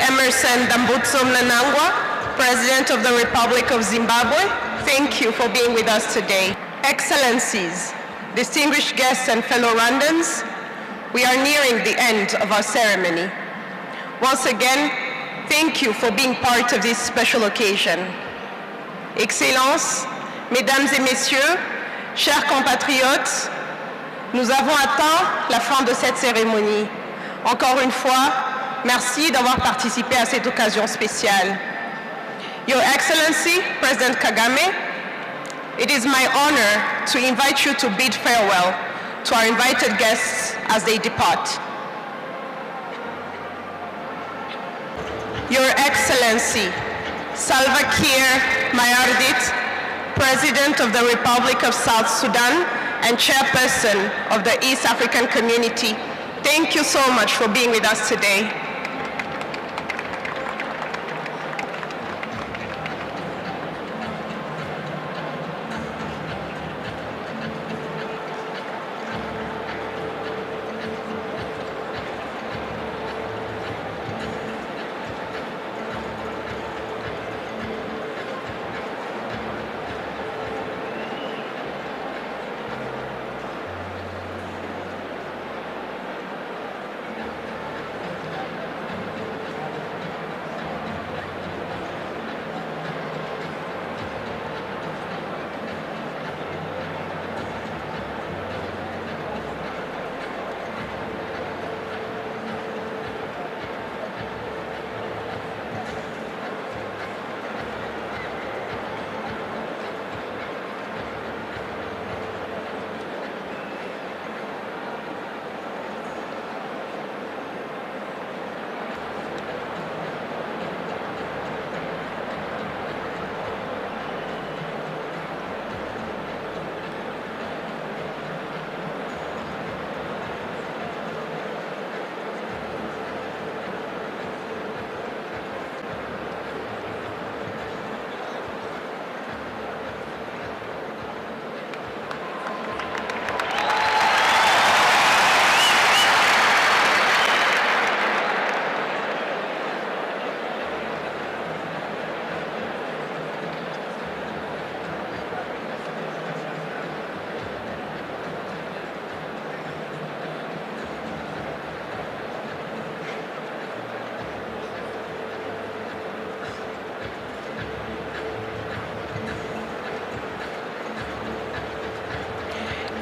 Emerson Dambudzo Mnangagwa, President of the Republic of Zimbabwe, thank you for being with us today. Excellencies, distinguished guests and fellow Rwandans, we are nearing the end of our ceremony. Once again, thank you for being part of this special occasion. Excellences, Mesdames et Messieurs, chers compatriotes, nous avons atteint la fin de cette cérémonie. Encore une fois, merci d'avoir participé à cette occasion spéciale. Your Excellency, President Kagame, it is my honor to invite you to bid farewell to our invited guests as they depart. Your Excellency, Salva Kiir Mayardit, President of the Republic of South Sudan and Chairperson of the East African Community, thank you so much for being with us today.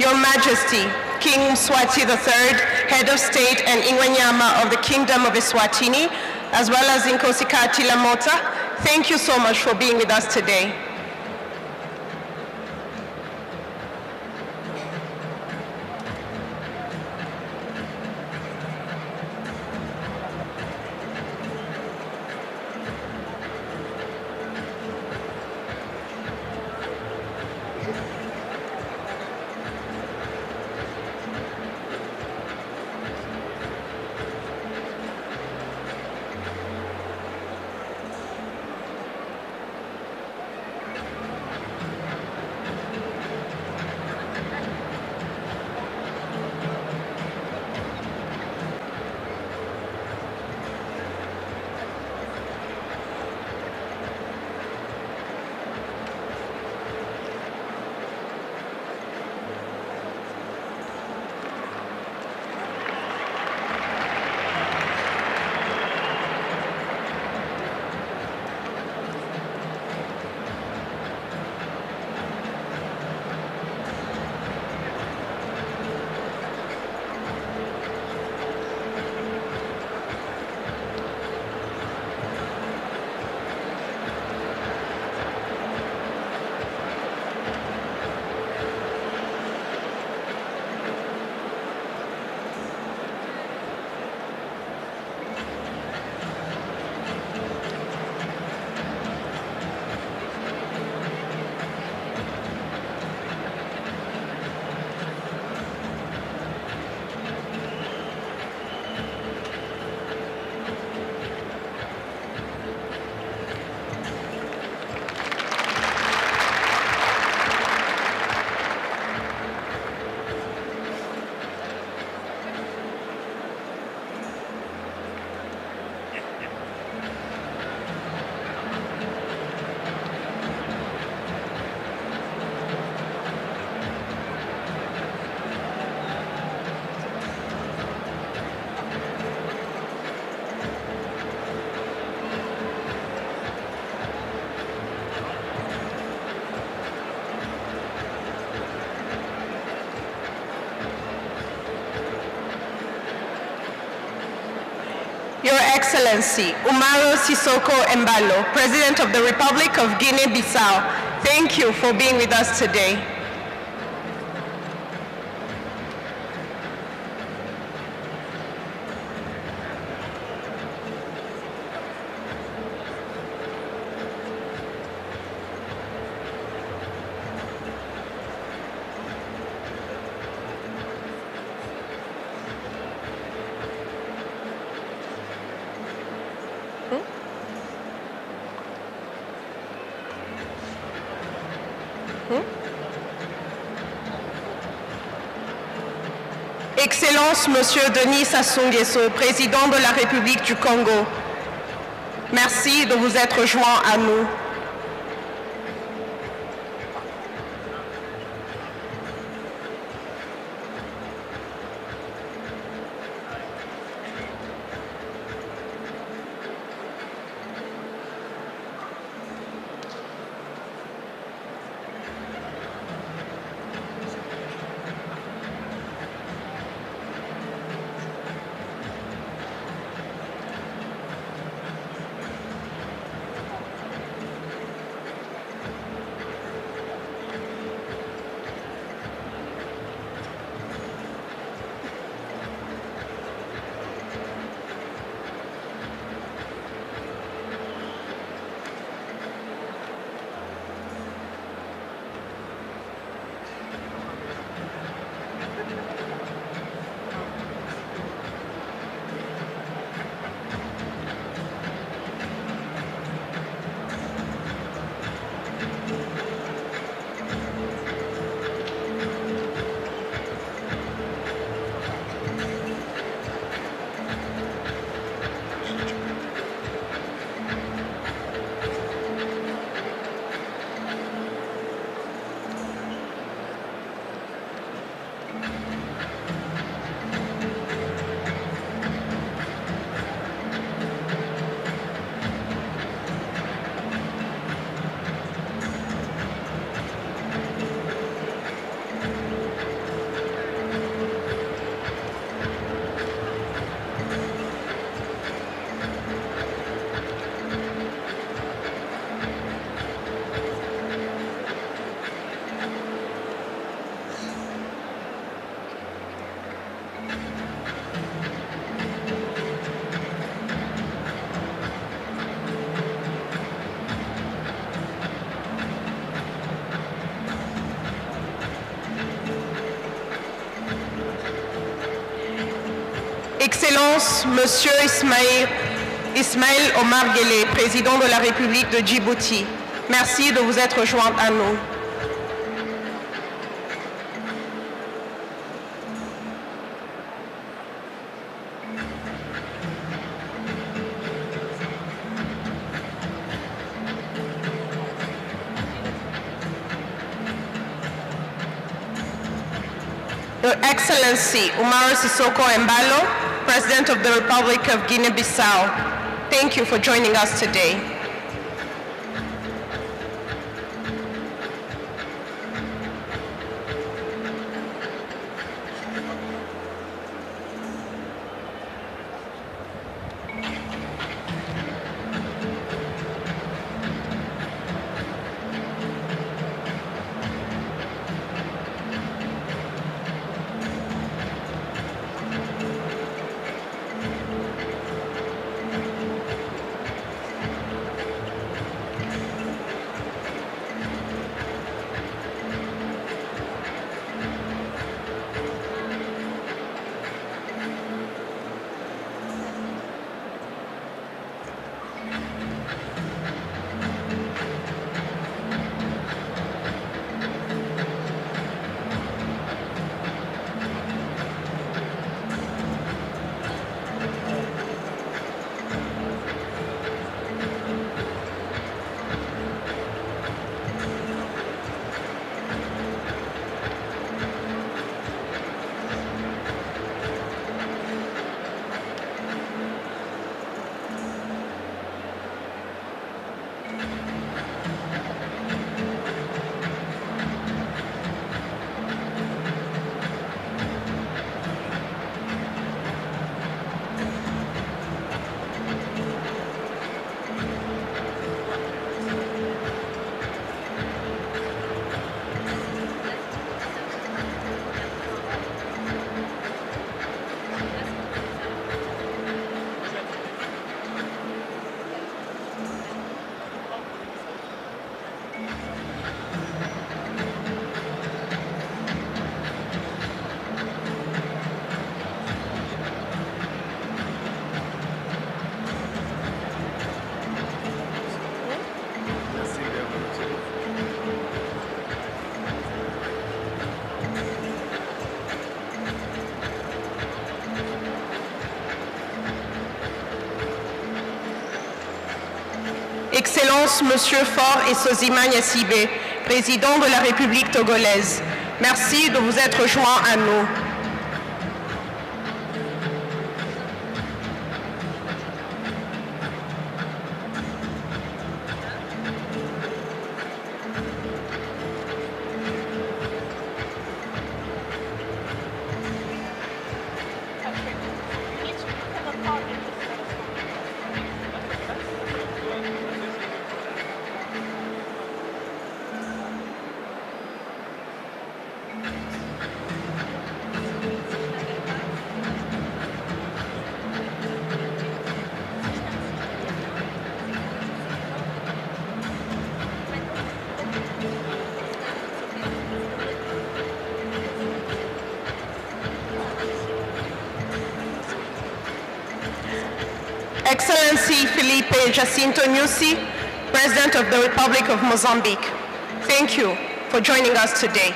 Your Majesty, King Mswati III, Head of State and Ingwenyama of the Kingdom of Eswatini, as well as Nkosikati Lamota, thank you so much for being with us today. Excellency Umaro Sissoco Embalo, President of the Republic of Guinea-Bissau, thank you for being with us today. Excellence, Monsieur Denis Sassou Nguesso, Président de la République du Congo, merci de vous être joint à nous. Excellence, Monsieur Ismaël Omar Guelleh, Président de la République de Djibouti, merci de vous être joint à nous. Your Excellency Umaro Sissoco Embalo, President of the Republic of Guinea-Bissau, thank you for joining us today. Excellences, Monsieur Faure et Sozima Gnassingbé, Président de la République togolaise, merci de vous être joints à nous. Excellency Filipe Jacinto Nyusi, President of the Republic of Mozambique, thank you for joining us today.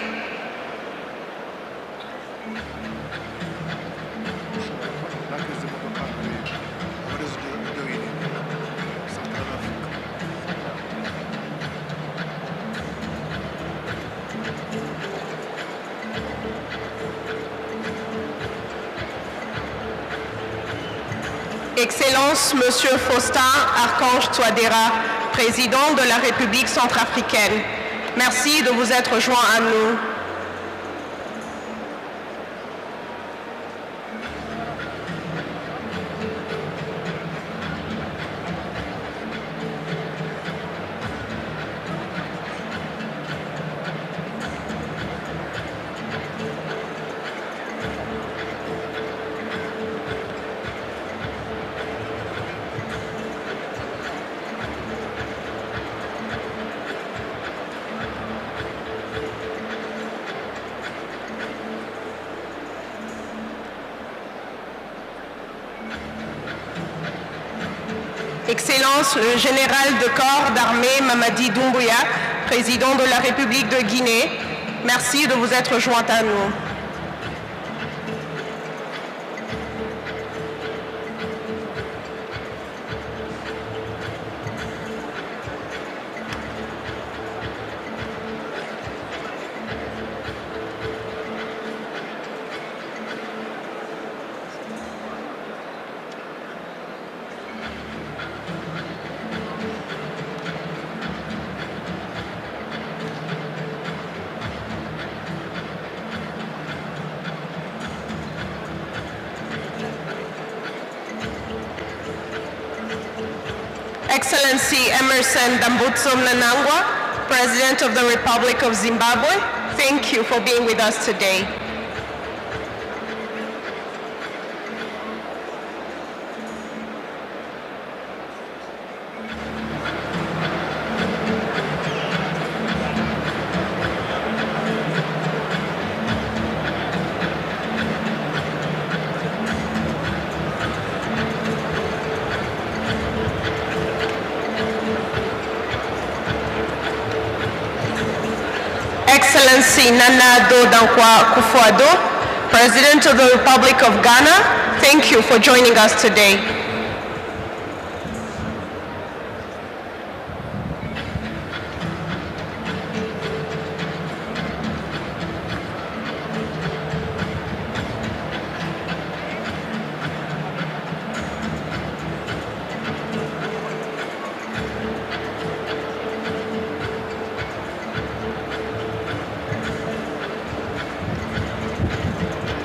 Excellences, Monsieur Faustin Archange Touadéra, Président de la République centrafricaine, merci de vous être joint à nous. Excellence, le général de corps d'armée Mamadi Doumbouya, Président de la République de Guinée, merci de vous être joint à nous. Excellency Emerson Dambudzo Mnangagwa, President of the Republic of Zimbabwe, thank you for being with us today. Excellency Nana Addo Dankwa Akufo-Addo, President of the Republic of Ghana, thank you for joining us today.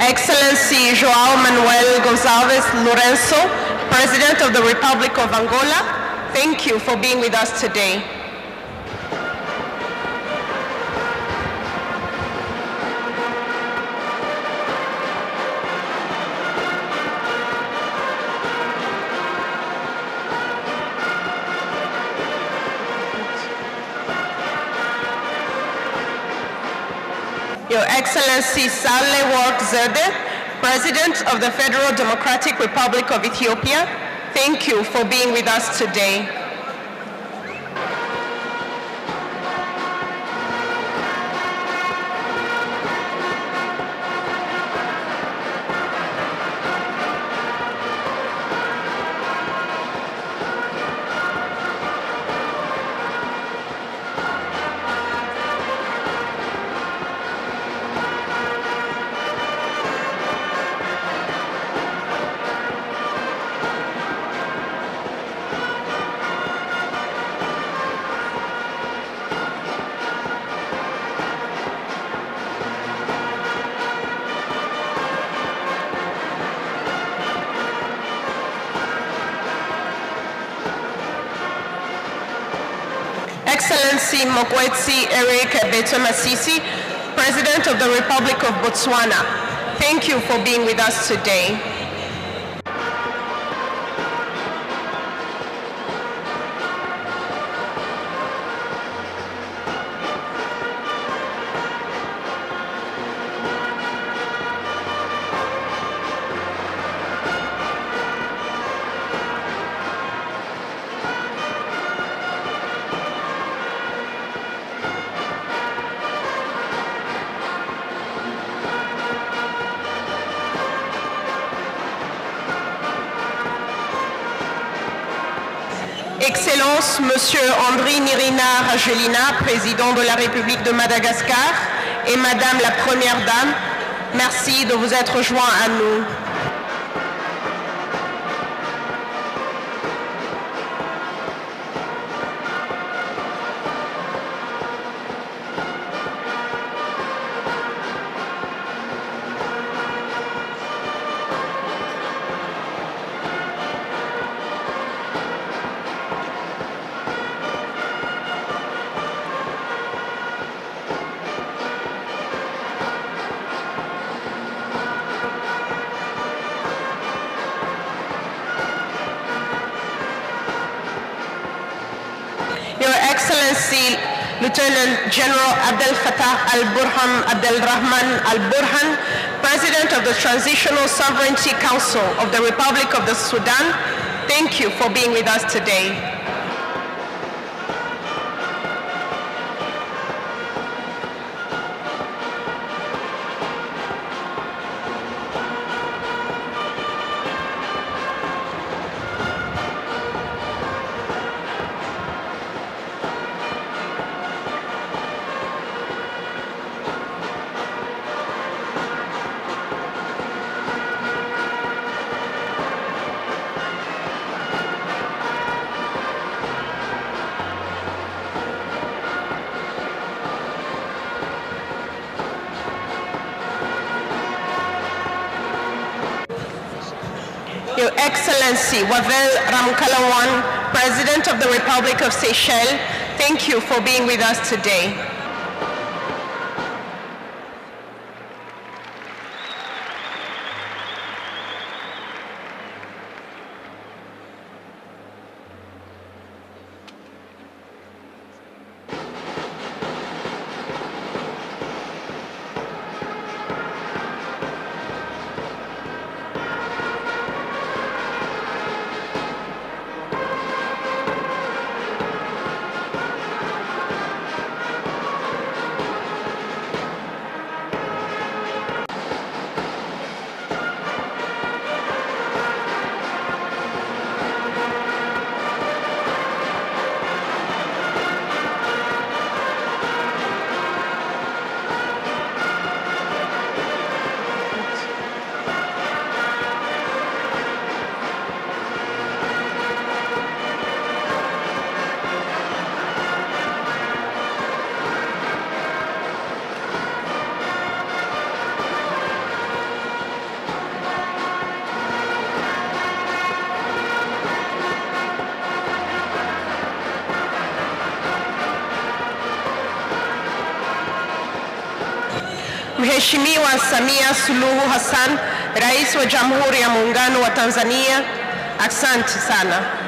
Excellency João Manuel Gonçalves Lourenço, President of the Republic of Angola, thank you for being with us today. Your Excellency Sahle-Work Zewde, President of the Federal Democratic Republic of Ethiopia, thank you for being with us today. Excellency Mokgweetsi Eric Beto-Masisi, President of the Republic of Botswana, thank you for being with us today. Excellence, Monsieur Andry Nirina Rajoelina, Président de la République de Madagascar, et Madame la Première Dame, merci de vous être joints à nous. Your Excellency, Lieutenant General Abdel Fattah al-Burhan Abdelrahman al-Burhan, President of the Transitional Sovereignty Council of the Republic of the Sudan, thank you for being with us today. Your Excellency Wavel Ramkalawan, President of the Republic of Seychelles, thank you for being with us today. Mheshimiwa Samia Suluhu Hassan, Rais wa Jamhuri ya Muungano wa Tanzania, asante sana.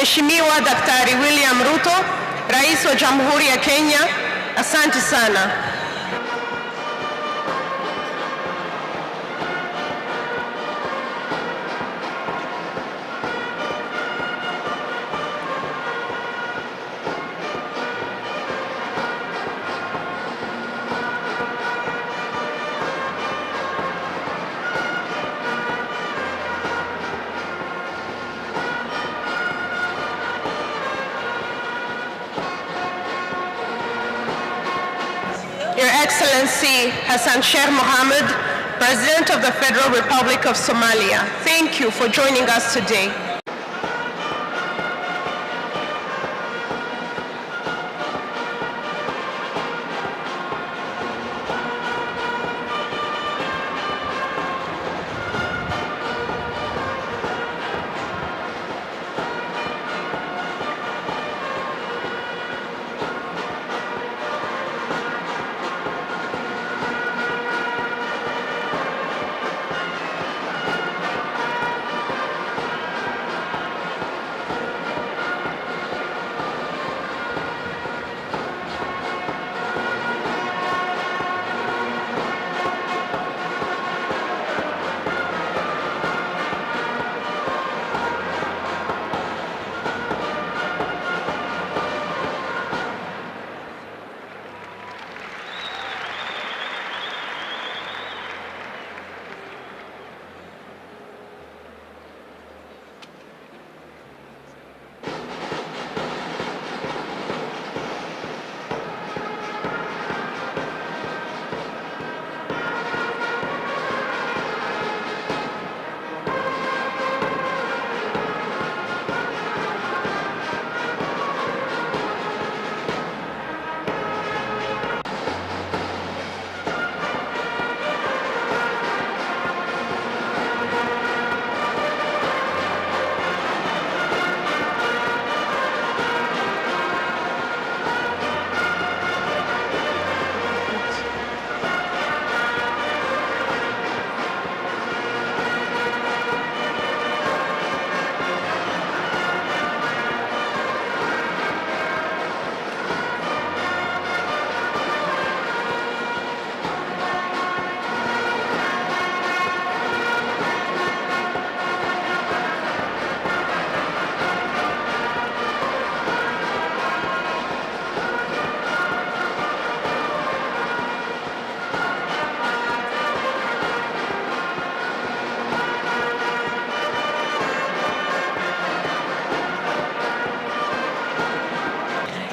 Mheshimiwa Daktari William Ruto, Rais wa Jamhuri ya Kenya, asante sana. Your Excellency Hassan Sheikh Mohammed, President of the Federal Republic of Somalia, thank you for joining us today.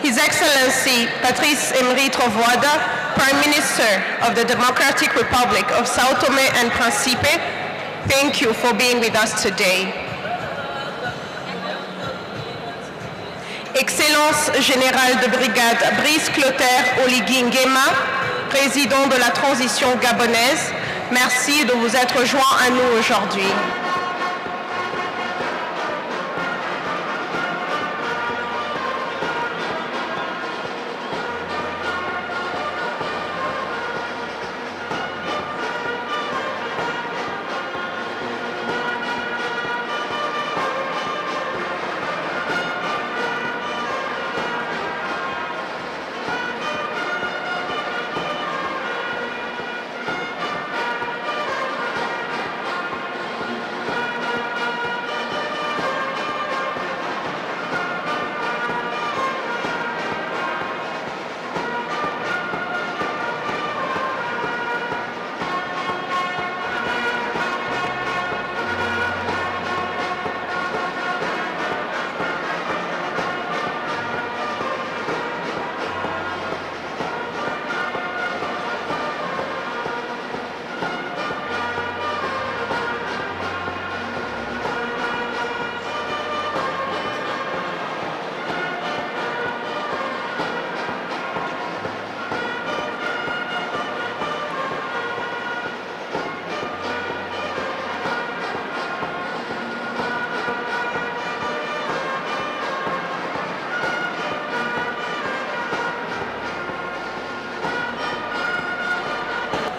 His Excellency Patrice Emery Trovoada, Prime Minister of the Democratic Republic of Sao Tome and Principe, thank you for being with us today. Excellence Générale de Brigade Brice Clotaire Oligui Nguema, Président de la Transition gabonaise, merci de vous être joint à nous aujourd'hui.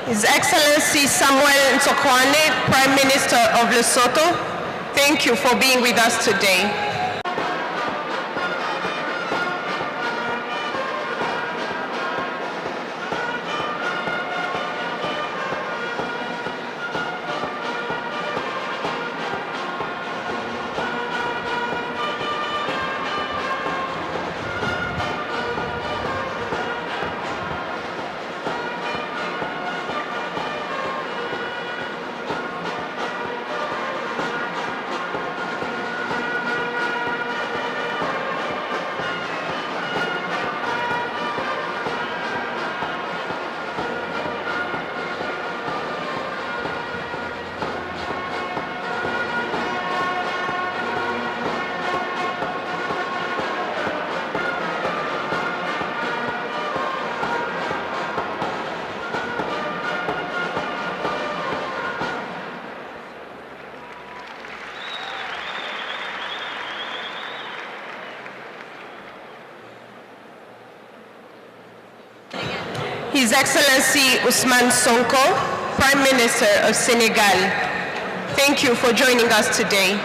His Excellency Samuel Ntsokoane, Prime Minister of Lesotho, thank you for being with us today. His Excellency Ousmane Sonko, Prime Minister of Senegal, thank you for joining us today.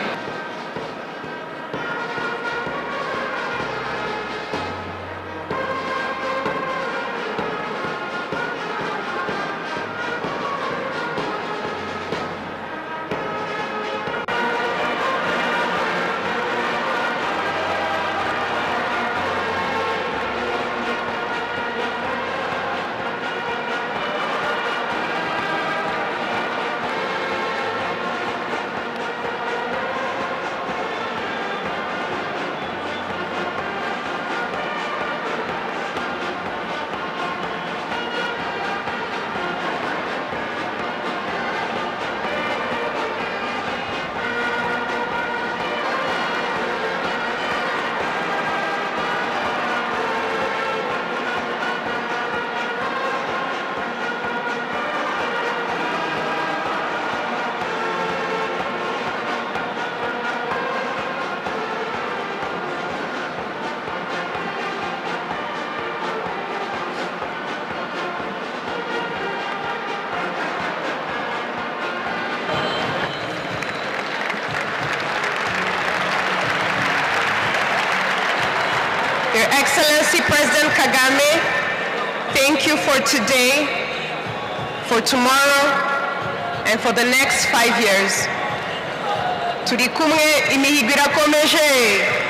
Your Excellency President Kagame, thank you for today, for tomorrow, and for the next 5 years. Turi kumwe imihigo irakomeje.